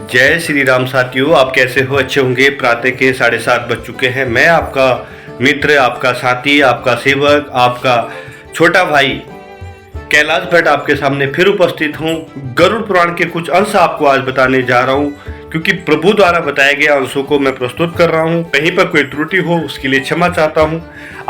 जय श्री राम साथियों, आप कैसे हो? अच्छे होंगे। प्रातः के 7:30 बज चुके हैं। मैं आपका मित्र, आपका साथी, आपका सेवक, आपका छोटा भाई कैलाश भट्ट आपके सामने फिर उपस्थित हूँ। गरुड़ पुराण के कुछ अंश आपको आज बताने जा रहा हूँ, क्योंकि प्रभु द्वारा बताए गए अंशों को मैं प्रस्तुत कर रहा हूँ। कहीं पर कोई त्रुटि हो उसके लिए क्षमा चाहता हूँ।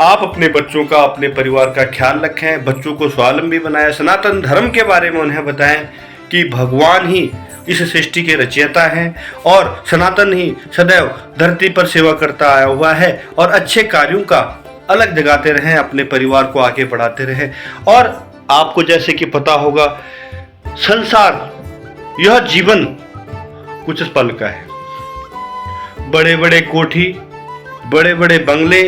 आप अपने बच्चों का, अपने परिवार का ख्याल रखें, बच्चों को स्वावलंबी बनाएं, सनातन धर्म के बारे में उन्हें बताएं कि भगवान ही इस सृष्टि के रचयिता हैं और सनातन ही सदैव धरती पर सेवा करता आया हुआ है, और अच्छे कार्यों का अलग जगाते रहें, अपने परिवार को आगे बढ़ाते रहें। और आपको जैसे कि पता होगा, संसार, यह जीवन कुछ पल का है। बड़े बड़े कोठी, बड़े बड़े बंगले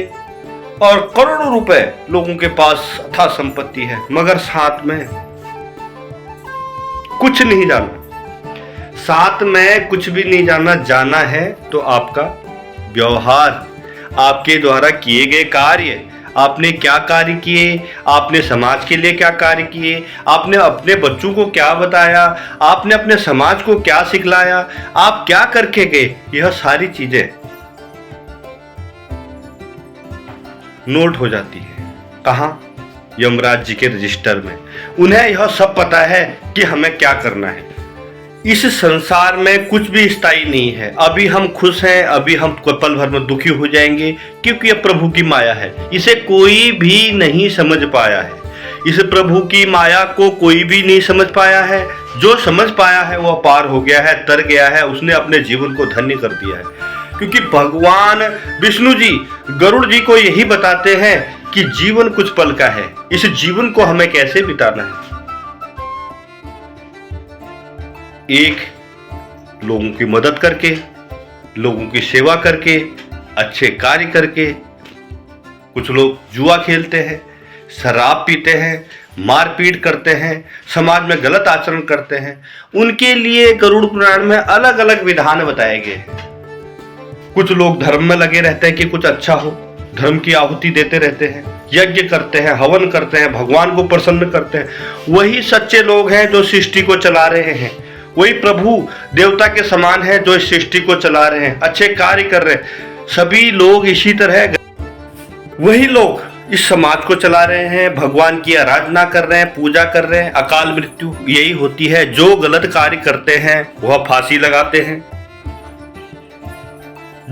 और करोड़ों रुपए लोगों के पास अथाह संपत्ति है, मगर साथ में कुछ नहीं जाना। साथ में कुछ भी नहीं जाना। जाना है तो आपका व्यवहार, आपके द्वारा किए गए कार्य, आपने क्या कार्य किए, आपने समाज के लिए क्या कार्य किए, आपने अपने बच्चों को क्या बताया, आपने अपने समाज को क्या सिखलाया, आप क्या करके गए, यह सारी चीजें नोट हो जाती है। कहाँ? यमराज जी के रजिस्टर में। उन्हें यह सब पता है कि हमें क्या करना है। इस संसार में कुछ भी स्थायी नहीं है। अभी हम खुश हैं, अभी हम पल भर में दुखी हो जाएंगे, क्योंकि यह प्रभु की माया है। इसे कोई भी नहीं समझ पाया है। इस प्रभु की माया को कोई भी नहीं समझ पाया है। जो समझ पाया है वह पार हो गया है, तर गया है, उसने अपने जीवन को धन्य कर दिया है। क्योंकि भगवान विष्णु जी गरुड़ जी को यही बताते हैं कि जीवन कुछ पल का है। इस जीवन को हमें कैसे बिताना है। एक, लोगों की मदद करके, लोगों की सेवा करके, अच्छे कार्य करके। कुछ लोग जुआ खेलते हैं, शराब पीते हैं, मारपीट करते हैं, समाज में गलत आचरण करते हैं। उनके लिए गरुड़ पुराण में अलग अलग विधान बताए गए हैं। कुछ लोग धर्म में लगे रहते हैं कि कुछ अच्छा हो, धर्म की आहुति देते रहते हैं, यज्ञ करते हैं, हवन करते हैं, भगवान को प्रसन्न करते हैं। वही सच्चे लोग हैं जो सृष्टि को चला रहे हैं। वही प्रभु देवता के समान है जो इस सृष्टि को चला रहे हैं, अच्छे कार्य कर रहे हैं। सभी लोग इसी तरह, वही लोग इस समाज को चला रहे हैं, भगवान की आराधना कर रहे हैं, पूजा कर रहे हैं। अकाल मृत्यु यही होती है। जो गलत कार्य करते हैं वह फांसी लगाते हैं।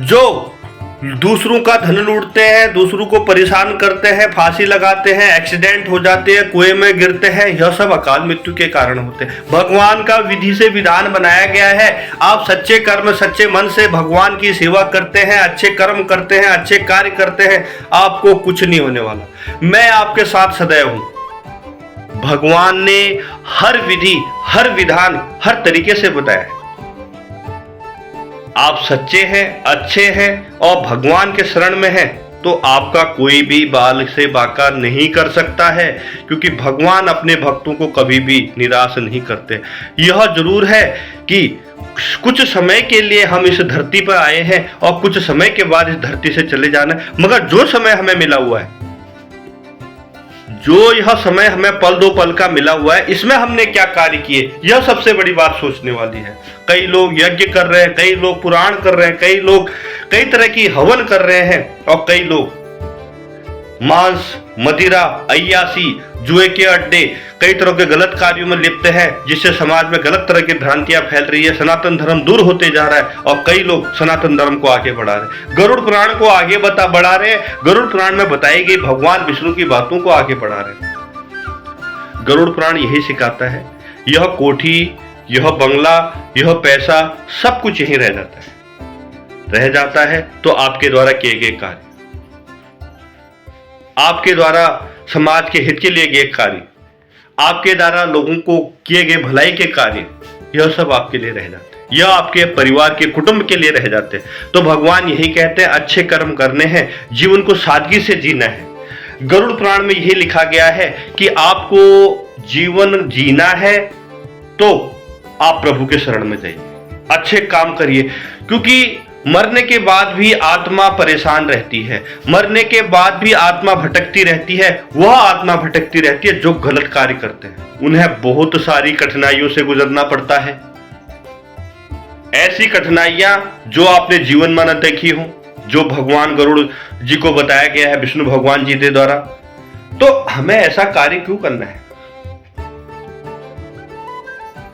जो दूसरों का धन लूटते हैं, दूसरों को परेशान करते हैं, फांसी लगाते हैं, एक्सीडेंट हो जाते हैं, कुएं में गिरते हैं, यह सब अकाल मृत्यु के कारण होते हैं। भगवान का विधि से विधान बनाया गया है। आप सच्चे कर्म, सच्चे मन से भगवान की सेवा करते हैं, अच्छे कर्म करते हैं, अच्छे कार्य करते हैं, आपको कुछ नहीं होने वाला। मैं आपके साथ सदैव हूं। भगवान ने हर विधि, हर विधान, हर तरीके से बताया है। आप सच्चे हैं, अच्छे हैं और भगवान के शरण में हैं, तो आपका कोई भी बाल से बाका नहीं कर सकता है, क्योंकि भगवान अपने भक्तों को कभी भी निराश नहीं करते। यह जरूर है कि कुछ समय के लिए हम इस धरती पर आए हैं और कुछ समय के बाद इस धरती से चले जाना है, मगर जो समय हमें मिला हुआ है, जो यह समय हमें पल दो पल का मिला हुआ है, इसमें हमने क्या कार्य किए, यह सबसे बड़ी बात सोचने वाली है। कई लोग यज्ञ कर रहे हैं, कई लोग पुराण कर रहे हैं, कई लोग कई तरह की हवन कर रहे हैं, और कई लोग मांस, मदिरा, अय्यासी, जुए के अड्डे, कई तरह के गलत कार्यों में लिप्त हैं, जिससे समाज में गलत तरह की भ्रांतियां फैल रही है। सनातन धर्म दूर होते जा रहा है और कई लोग सनातन धर्म को आगे बढ़ा रहे हैं। गरुड़ पुराण को आगे बढ़ा रहे हैं। गरुड़ पुराण में बताई गई भगवान विष्णु की बातों को आगे बढ़ा रहे हैं। गरुड़ पुराण यही सिखाता है। यह कोठी, यह बंगला, यह पैसा, सब कुछ यहीं रह जाता है। रह जाता है तो आपके द्वारा किए गए कार्य, आपके द्वारा समाज के हित के लिए गए कार्य, आपके द्वारा लोगों को किए गए भलाई के कार्य, यह सब आपके लिए रह जाते हैं। यह आपके परिवार के, कुटुंब के लिए रह जाते हैं। तो भगवान यही कहते हैं, अच्छे कर्म करने हैं, जीवन को सादगी से जीना है। गरुड़ पुराण में यही लिखा गया है कि आपको जीवन जीना है तो आप प्रभु के शरण में जाइए, अच्छे काम करिए, क्योंकि मरने के बाद भी आत्मा परेशान रहती है। मरने के बाद भी आत्मा भटकती रहती है। वह आत्मा भटकती रहती है जो गलत कार्य करते हैं। उन्हें बहुत सारी कठिनाइयों से गुजरना पड़ता है। ऐसी कठिनाइयां जो आपने जीवन में न देखी हो, जो भगवान गरुड़ जी को बताया गया है विष्णु भगवान जी के द्वारा, तो हमें ऐसा कार्य क्यों करना है?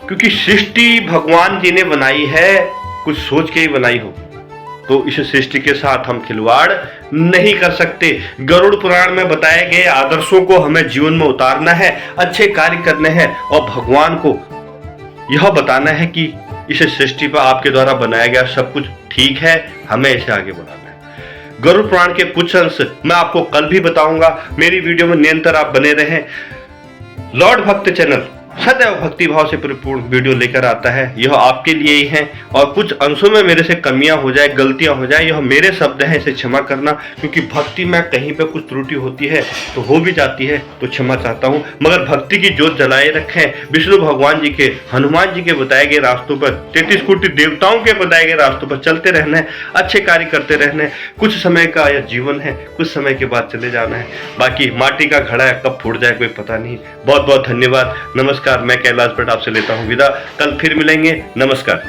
क्योंकि सृष्टि भगवान जी ने बनाई है, कुछ सोच के ही बनाई हो, तो इस सृष्टि के साथ हम खिलवाड़ नहीं कर सकते। गरुड़ पुराण में बताए गए आदर्शों को हमें जीवन में उतारना है, अच्छे कार्य करने हैं और भगवान को यह बताना है कि इस सृष्टि पर आपके द्वारा बनाया गया सब कुछ ठीक है, हमें इसे आगे बढ़ाना है। गरुड़ पुराण के कुछ अंश मैं आपको कल भी बताऊंगा। मेरी वीडियो में निरंतर आप बने रहें। लॉर्ड भक्त चैनल सदैव भक्ति भाव से परिपूर्ण वीडियो लेकर आता है, यह आपके लिए ही है। और कुछ अंशों में मेरे से कमियां हो जाए, गलतियां हो जाए, यह मेरे शब्द हैं, इसे क्षमा करना। क्योंकि भक्ति में कहीं पे कुछ त्रुटि होती है तो हो भी जाती है, तो क्षमा चाहता हूं। मगर भक्ति की जोत जलाए रखें, विष्णु भगवान जी के, हनुमान जी के बताए गए रास्तों पर, 33 कोटि देवताओं के बताए गए रास्तों पर चलते रहना है, अच्छे कार्य करते रहना है। कुछ समय का यह जीवन है, कुछ समय के बाद चले जाना है। बाकी माटी का घड़ा है, कब फूट जाए कोई पता नहीं। बहुत बहुत धन्यवाद, नमस्कार। मैं कैलाश भट्ट आपसे लेता हूं विदा। कल फिर मिलेंगे, नमस्कार।